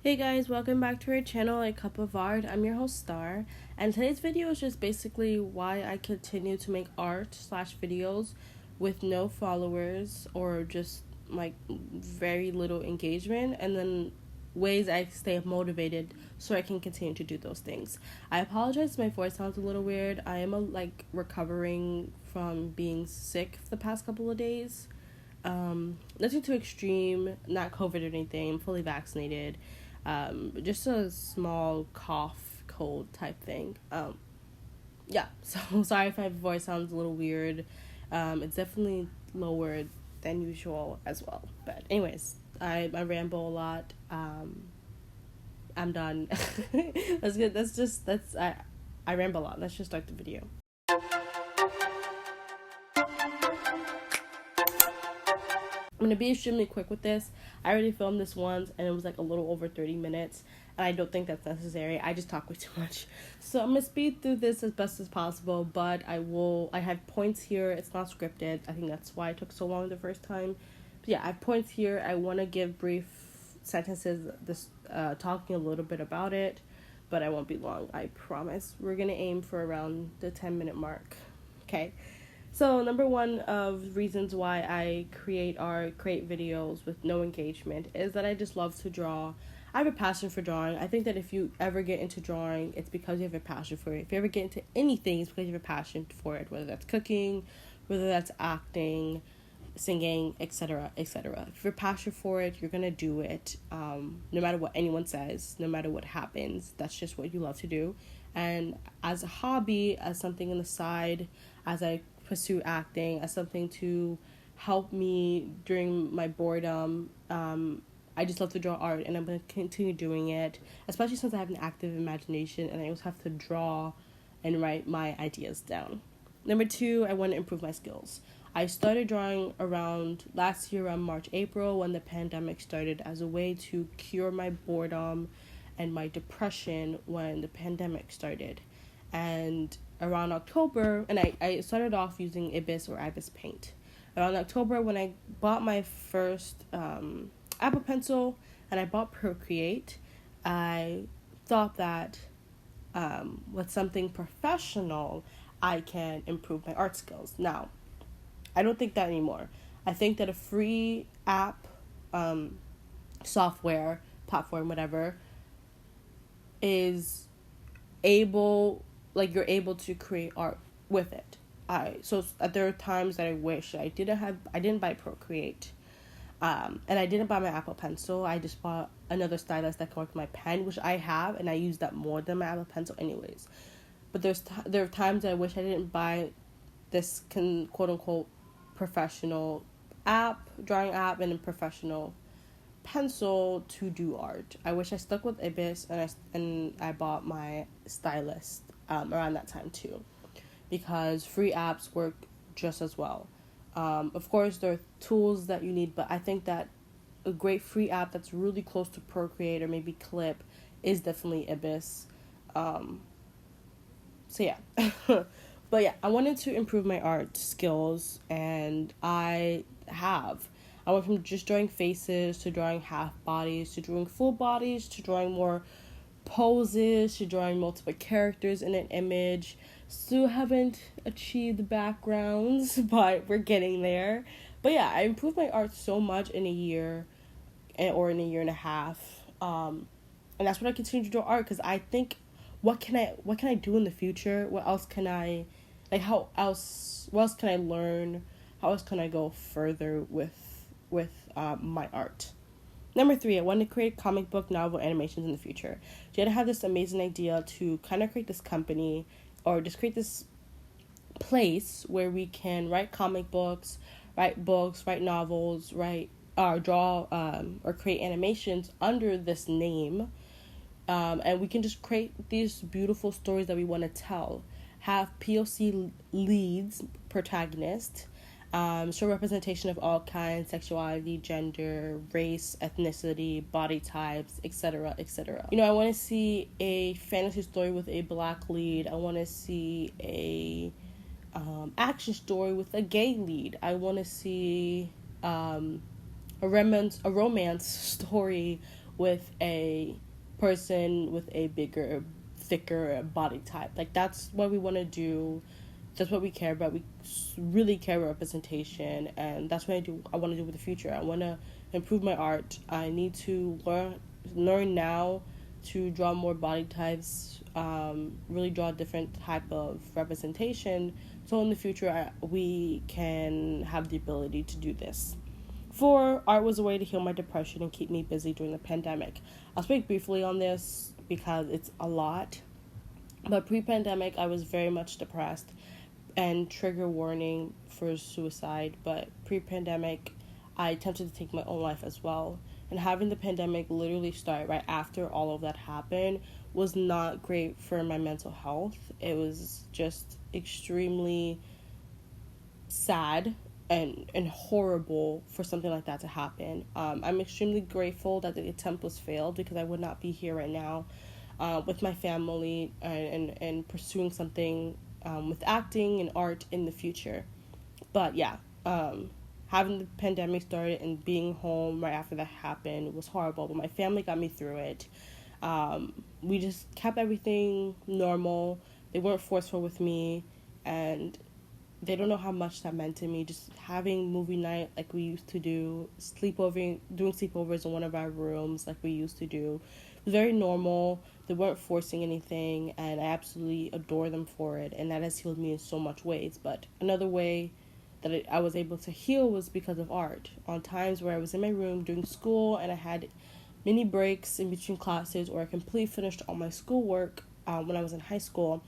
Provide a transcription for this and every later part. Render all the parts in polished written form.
Hey guys, welcome back to our channel, A Cup of Art. I'm your host Star, and today's video is just basically why I continue to make art slash videos with no followers or just like very little engagement, and then ways I stay motivated so I can continue to do those things. I apologize if my voice sounds a little weird. I am recovering from being sick for the past couple of days. Nothing too extreme, not COVID or anything. I'm fully vaccinated. Just a small cough, cold type thing. So sorry if my voice sounds a little weird. It's definitely lower than usual as well. But anyways, I ramble a lot. I'm done. That's good. I ramble a lot. Let's just start the video. I'm going to be extremely quick with this. I already filmed this once and it was like a little over 30 minutes. And I don't think that's necessary. I just talk way too much. So I'm going to speed through this as best as possible. But I have points here. It's not scripted. I think that's why it took so long the first time. But yeah, I have points here. I want to give brief sentences talking a little bit about it. But I won't be long. I promise. We're going to aim for around the 10-minute mark. Okay. So number one of reasons why I create videos with no engagement is that I just love to draw. I have a passion for drawing. I think that if you ever get into drawing, it's because you have a passion for it. If you ever get into anything, it's because you have a passion for it, whether that's cooking, whether that's acting, singing, etc., etc. If you're passionate for it, you're going to do it. No matter what anyone says, no matter what happens, that's just what you love to do. And as a hobby, as something on the side, as I pursue acting, as something to help me during my boredom, I just love to draw art, and I'm going to continue doing it, especially since I have an active imagination and I always have to draw and write my ideas down. Number two, I want to improve my skills. I started drawing around last year, around March, April, when the pandemic started, as a way to cure my boredom and my depression when the pandemic started. And around October, and I started off using Ibis or Ibis paint. Around October, when I bought my first Apple Pencil and I bought Procreate, I thought that with something professional, I can improve my art skills. Now, I don't think that anymore. I think that a free app, software, platform, whatever, is able, you're able to create art with it. So there are times that I wish I didn't buy Procreate, and I didn't buy my Apple Pencil. I just bought another stylus that can work with my pen, which I have, and I use that more than my Apple Pencil anyways. But there are times that I wish I didn't buy this quote unquote professional drawing app, and a professional pencil to do art. I wish I stuck with Ibis and I bought my stylus around that time too, because free apps work just as well. Of course, there are tools that you need, but I think that a great free app that's really close to Procreate or maybe Clip is definitely Ibis. So yeah. But yeah, I wanted to improve my art skills, and I went from just drawing faces to drawing half bodies to drawing full bodies to drawing more poses to drawing multiple characters in an image. Still haven't achieved the backgrounds, but we're getting there. But yeah, I improved my art so much in a year or in a year and a half. And that's what I continue to draw art, because I think, what can I do in the future? What else can I, what else can I learn? How else can I go further with my art? Number three, I want to create comic book novel animations in the future. Jada had this amazing idea to kind of create this company, or just create this place where we can write comic books, write novels, draw or create animations under this name. And we can just create these beautiful stories that we want to tell. Have POC leads, protagonists, show representation of all kinds, sexuality, gender, race, ethnicity, body types, etc., etc. I want to see a fantasy story with a black lead. I want to see a action story with a gay lead. I want to see a romance story with a person with a bigger, thicker body type. Like, that's what we want to do. That's what we care about. We really care about representation, and that's what I want to do with the future. I want to improve my art. I need to learn now to draw more body types, really draw a different type of representation, so in the future we can have the ability to do this. 4, art was a way to heal my depression and keep me busy during the pandemic. I'll speak briefly on this because it's a lot, but pre-pandemic I was very much depressed, and trigger warning for suicide, but pre-pandemic I attempted to take my own life as well. And having the pandemic literally start right after all of that happened was not great for my mental health. It was just extremely sad and horrible for something like that to happen. I'm extremely grateful that the attempt was failed, because I would not be here right now with my family and pursuing something with acting and art in the future. But yeah, having the pandemic started and being home right after that happened was horrible, but my family got me through it. We just kept everything normal. They weren't forceful with me, and they don't know how much that meant to me. Just having movie night like we used to do, doing sleepovers in one of our rooms like we used to do. It was very normal. They weren't forcing anything, and I absolutely adore them for it, and that has healed me in so much ways. But another way that I was able to heal was because of art. On times where I was in my room doing school and I had mini breaks in between classes, or I completely finished all my schoolwork when I was in high school,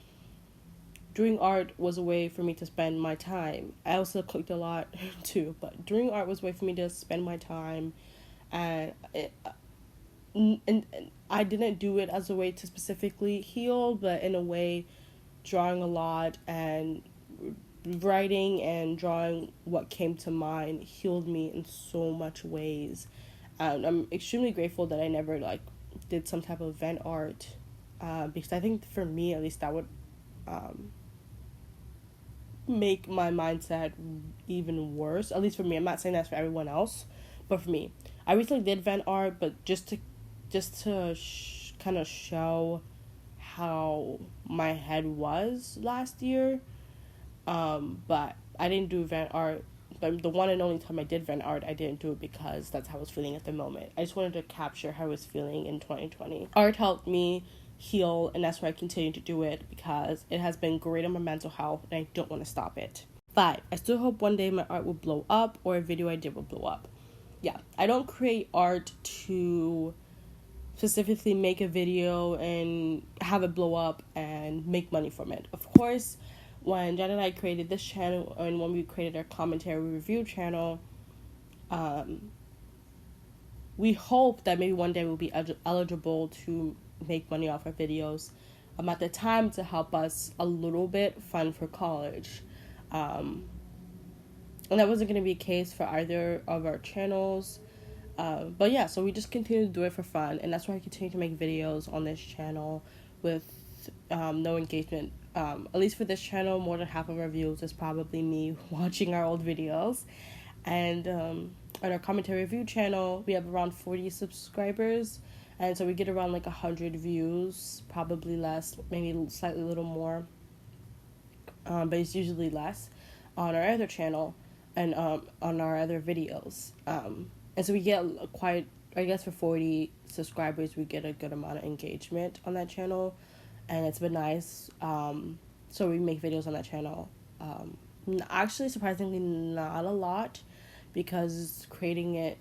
doing art was a way for me to spend my time. I also cooked a lot too, but doing art was a way for me to spend my time, and I didn't do it as a way to specifically heal, but in a way, drawing a lot and writing and drawing what came to mind healed me in so much ways. I'm extremely grateful that I never did some type of vent art, because I think for me at least that would make my mindset even worse. At least for me. I'm not saying that's for everyone else, but for me, I recently did vent art, but just to kind of show how my head was last year. But I didn't do vent art. But the one and only time I did vent art, I didn't do it because that's how I was feeling at the moment. I just wanted to capture how I was feeling in 2020. Art helped me heal, and that's why I continue to do it, because it has been great on my mental health, and I don't want to stop it. 5, I still hope one day my art will blow up, or a video I did will blow up. Yeah, I don't create art to specifically make a video and have it blow up and make money from it. Of course, when Jen and I created this channel, and when we created our commentary review channel, we hope that maybe one day we'll be eligible to make money off our videos at the time, to help us a little bit fund for college. And that wasn't going to be a case for either of our channels. But yeah, so we just continue to do it for fun, and that's why I continue to make videos on this channel with no engagement. At least for this channel, more than half of our views is probably me watching our old videos. And on our commentary review channel, we have around 40 subscribers, and so we get around 100 views, probably less, maybe slightly a little more, but it's usually less on our other channel and on our other videos. And so we get quite, I guess for 40 subscribers, we get a good amount of engagement on that channel, and it's been nice. So we make videos on that channel. Actually, surprisingly, not a lot, because creating it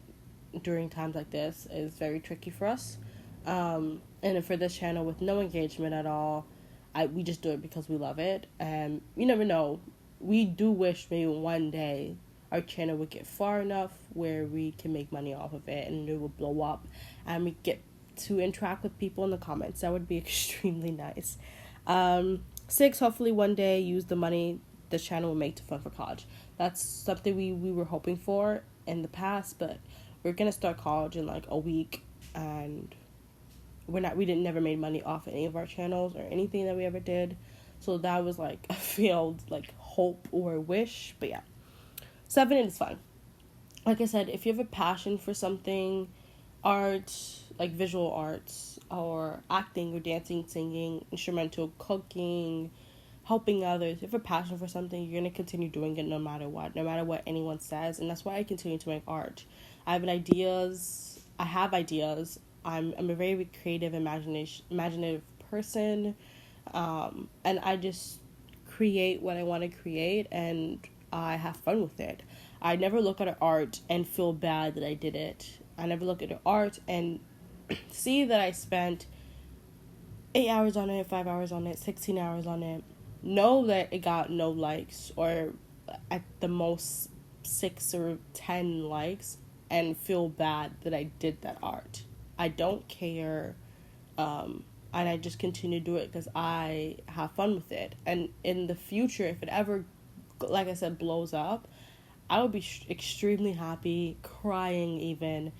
during times like this is very tricky for us. And for this channel with no engagement at all, we just do it because we love it. And you never know. We do wish maybe one day our channel would get far enough where we can make money off of it and it will blow up and we get to interact with people in the comments. That would be extremely nice. 6, hopefully one day use the money this channel will make to fund for college. That's something we were hoping for in the past, but we're gonna start college in a week, and we never made money off any of our channels or anything that we ever did. So that was a failed hope or wish. But yeah. 7, it's fun. Like I said, if you have a passion for something, art, like visual arts or acting or dancing, singing, instrumental, cooking, helping others. If you have a passion for something, you're going to continue doing it no matter what anyone says. And that's why I continue to make art. I have ideas. I'm a very creative, imaginative person. And I just create what I want to create, and I have fun with it. I never look at an art and feel bad that I did it. I never look at an art and see that I spent 8 hours on it, 5 hours on it, 16 hours on it. Know that it got no likes, or at the most 6 or 10 likes, and feel bad that I did that art. I don't care. And I just continue to do it because I have fun with it. And in the future, if it ever, like I said, blows up, I would be extremely happy, crying even.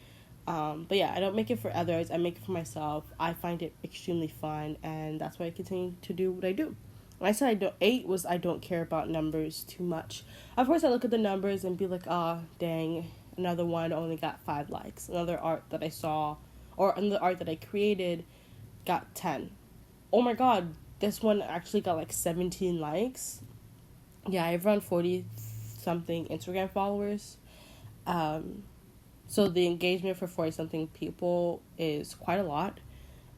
But yeah, I don't make it for others. I make it for myself. I find it extremely fun, and that's why I continue to do what I do. When I said I don't care about numbers too much. Of course, I look at the numbers and be like, dang, another one only got 5 likes. Another art that I saw, or another art that I created, got 10. Oh my god, this one actually got like 17 likes. Yeah, I have around 40 something Instagram followers. So the engagement for 40 something people is quite a lot.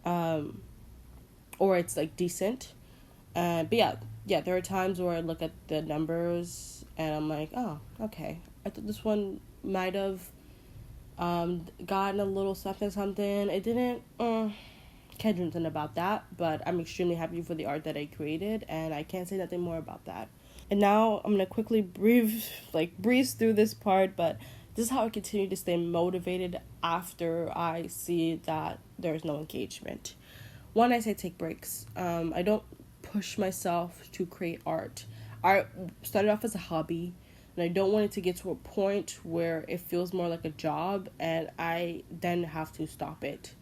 Or it's like decent. But yeah, there are times where I look at the numbers and I'm like, oh, okay. I thought this one might have gotten a little something. It didn't. Can't do nothing about that, but I'm extremely happy for the art that I created, and I can't say nothing more about that. And now I'm gonna quickly breeze through this part, but this is how I continue to stay motivated after I see that there's no engagement. One, I say take breaks. I don't push myself to create art. Art started off as a hobby, and I don't want it to get to a point where it feels more like a job, and I then have to stop it.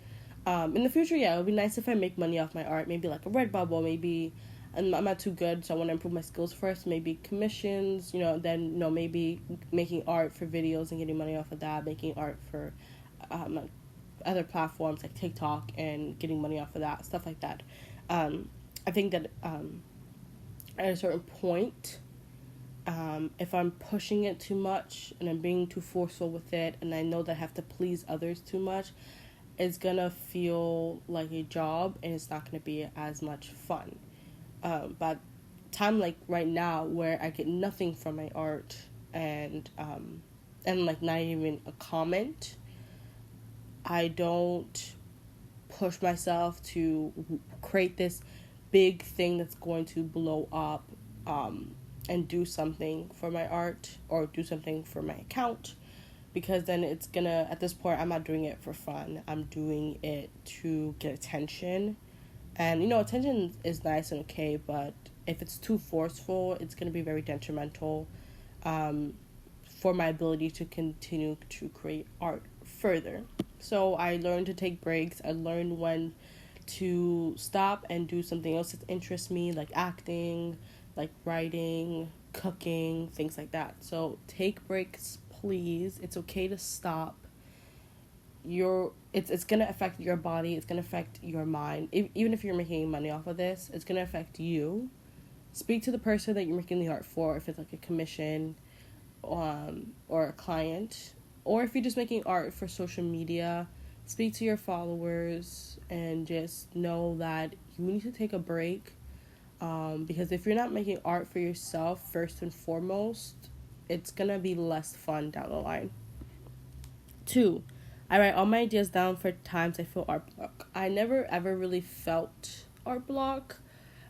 In the future, yeah, it would be nice if I make money off my art. Maybe like a Redbubble, maybe I'm not too good, so I want to improve my skills first. Maybe commissions, then, maybe making art for videos and getting money off of that. Making art for other platforms like TikTok and getting money off of that, stuff like that. I think that at a certain point, if I'm pushing it too much and I'm being too forceful with it, and I know that I have to please others too much, it's gonna feel like a job, and it's not gonna be as much fun. But time like right now, where I get nothing from my art, and like not even a comment, I don't push myself to create this big thing that's going to blow up, and do something for my art or do something for my account. Because then it's gonna, at this point, I'm not doing it for fun. I'm doing it to get attention. And, attention is nice and okay, but if it's too forceful, it's gonna be very detrimental for my ability to continue to create art further. So I learned to take breaks. I learned when to stop and do something else that interests me, like acting, like writing, cooking, things like that. So take breaks, please. It's okay to stop. It's gonna affect your body. It's gonna affect your mind. Even if you're making money off of this, it's gonna affect you. Speak to the person that you're making the art for. If it's like a commission, or a client, or if you're just making art for social media, speak to your followers and just know that you need to take a break. Because if you're not making art for yourself first and foremost, it's gonna be less fun down the line. 2, I write all my ideas down for times I feel art block. I never ever really felt art block,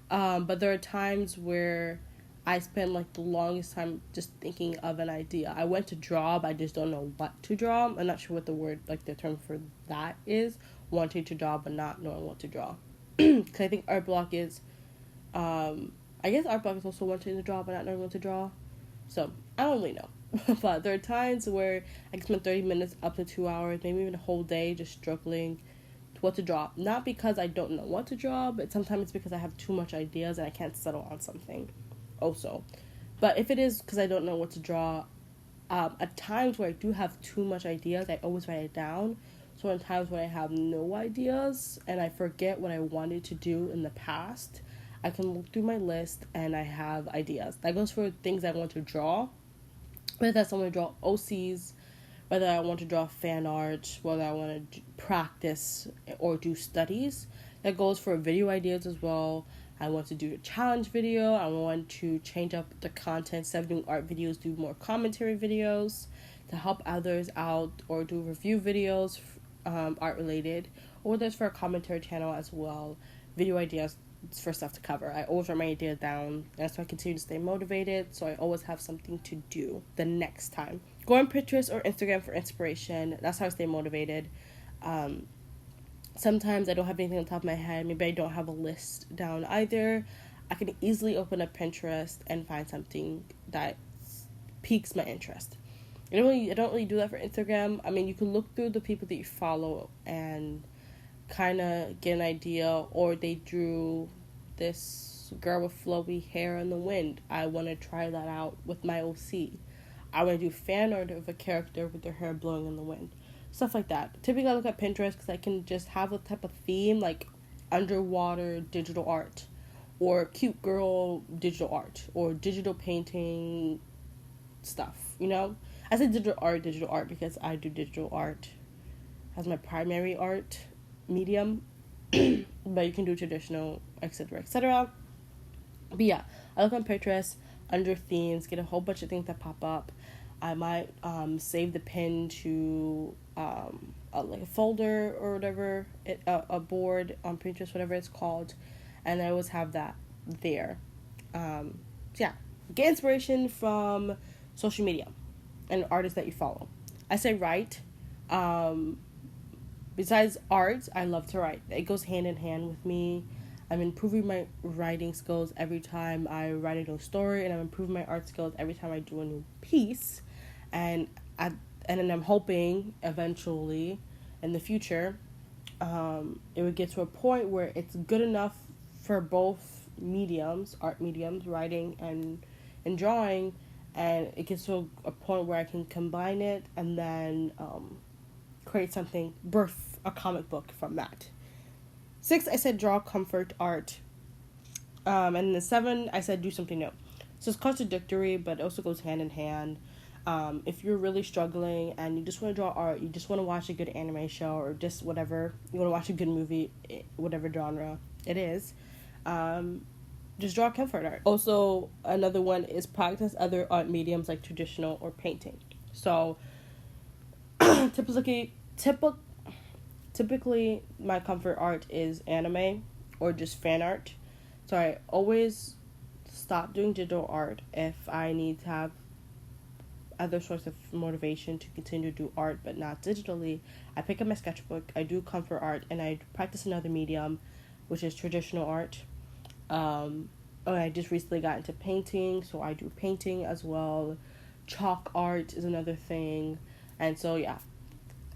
but there are times where I spend like the longest time just thinking of an idea. I went to draw, but I just don't know what to draw. I'm not sure what the term for that is. Wanting to draw, but not knowing what to draw. Because I think art block is, I guess art block is also wanting to draw, but not knowing what to draw. So, I don't really know. But there are times where I can spend 30 minutes up to 2 hours, maybe even a whole day just struggling to what to draw. Not because I don't know what to draw, but sometimes it's because I have too much ideas and I can't settle on something also. But if it is because I don't know what to draw, at times where I do have too much ideas, I always write it down So in times when I have no ideas and I forget what I wanted to do in the past, I can look through my list and I have ideas. That goes for things I want to draw, whether that's I want to draw OCs, whether I want to draw fan art, whether I want to practice or do studies. That goes for video ideas as well. I want to do a challenge video. I want to change up the content. Instead of doing art videos, do more commentary videos to help others out, or do review videos, art related, or there's for a commentary channel as well. Video ideas for stuff to cover. I always write my ideas down. That's why I continue to stay motivated. So I always have something to do the next time. Go on Pinterest or Instagram for inspiration. That's how I stay motivated. Sometimes I don't have anything on top of my head. Maybe I don't have a list down either. I can easily open up Pinterest and find something that piques my interest. I don't really do that for Instagram. I mean, you can look through the people that you follow and kind of get an idea, or they drew this girl with flowy hair in the wind. I want to try that out with my OC. I want to do fan art of a character with their hair blowing in the wind. Stuff like that. Typically, I look at Pinterest because I can just have a type of theme, like underwater digital art, or cute girl digital art, or digital painting stuff, you know? I say digital art because I do digital art as my primary art medium, but you can do traditional, etc., etc. But yeah, I look on Pinterest under themes, get a whole bunch of things that pop up. I might save the pin to like a folder or whatever, a board on Pinterest, whatever it's called, and I always have that there. So yeah, get inspiration from social media and artists that you follow. I say write. Besides art, I love to write. It goes hand in hand with me. I'm improving my writing skills every time I write a new story, and I'm improving my art skills every time I do a new piece. And then I'm hoping eventually in the future, it would get to a point where it's good enough for both mediums, art mediums, writing and drawing, and it gets to a point where I can combine it and then create something, birth a comic book from that. 6, I said draw comfort art. And then 7, I said do something new. So it's contradictory, but it also goes hand in hand. If you're really struggling and you just want to draw art, you just want to watch a good anime show, or just whatever, you want to watch a good movie, whatever genre it is, just draw comfort art. Also, another one is practice other art mediums like traditional or painting. So, typically my comfort art is anime or just fan art. So I always stop doing digital art if I need to have other sorts of motivation to continue to do art, but not digitally. I pick up my sketchbook, I do comfort art, and I practice another medium, which is traditional art. I just recently got into painting, so I do painting as well. Chalk art is another thing. And so yeah,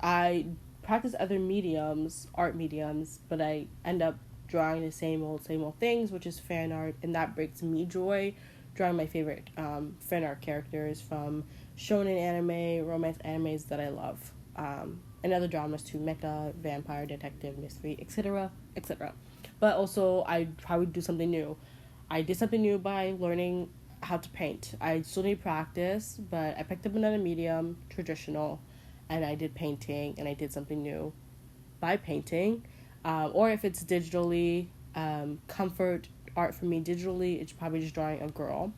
I practice other mediums, art mediums, but I end up drawing the same old things, which is fan art, and that brings me joy. Drawing my favorite fan art characters from shonen anime, romance animes that I love, and other dramas too, mecha, vampire, detective, mystery, etc., etc. But also, I probably do something new. I did something new by learning how to paint. I still need practice, but I picked up another medium, traditional, and I did painting, and I did something new by painting. Or if it's digitally, comfort art for me digitally, it's probably just drawing a girl.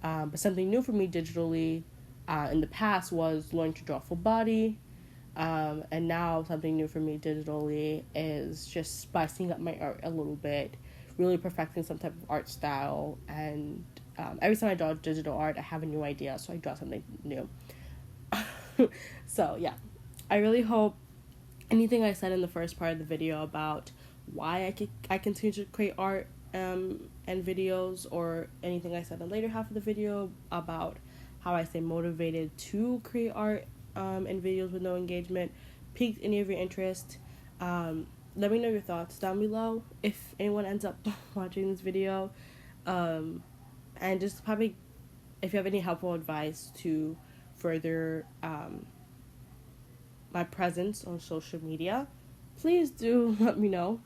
But something new for me digitally in the past was learning to draw full body. And now something new for me digitally is just spicing up my art a little bit, really perfecting some type of art style. And every time I draw digital art, I have a new idea, so I draw something new. So yeah, I really hope anything I said in the first part of the video about why I continue to create art and videos, or anything I said in the later half of the video about how I stay motivated to create art and videos with no engagement, piqued any of your interest. Let me know your thoughts down below if anyone ends up watching this video, and just probably if you have any helpful advice to further my presence on social media, please do let me know.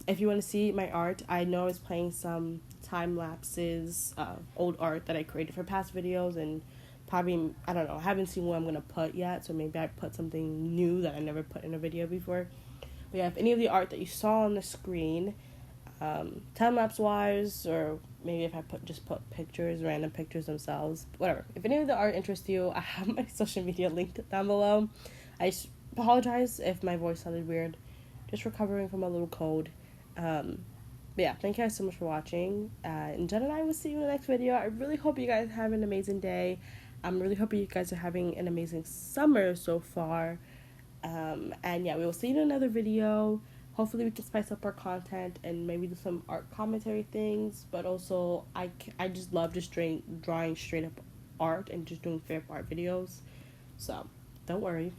If you want to see my art, I know I was playing some time lapses, old art that I created for past videos, and probably, I don't know, I haven't seen what I'm going to put yet, so maybe I put something new that I never put in a video before. But yeah, if any of the art that you saw on the screen, time lapse wise, or maybe if I put pictures, random pictures themselves, whatever. If any of the art interests you, I have my social media linked down below. I apologize if my voice sounded weird. Just recovering from a little cold. But yeah, thank you guys so much for watching. And Jen and I will see you in the next video. I really hope you guys have an amazing day. I'm really hoping you guys are having an amazing summer so far. And yeah, we will see you in another video. Hopefully we can spice up our content and maybe do some art commentary things. But also, I just love just drawing straight up art and just doing fair art videos. So don't worry.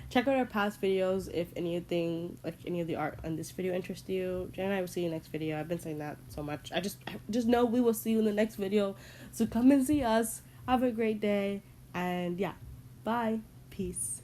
Check out our past videos if anything, like any of the art on this video interests you. Jen and I will see you in the next video. I've been saying that so much. I just know we will see you in the next video. So come and see us. Have a great day. And yeah, bye. Peace.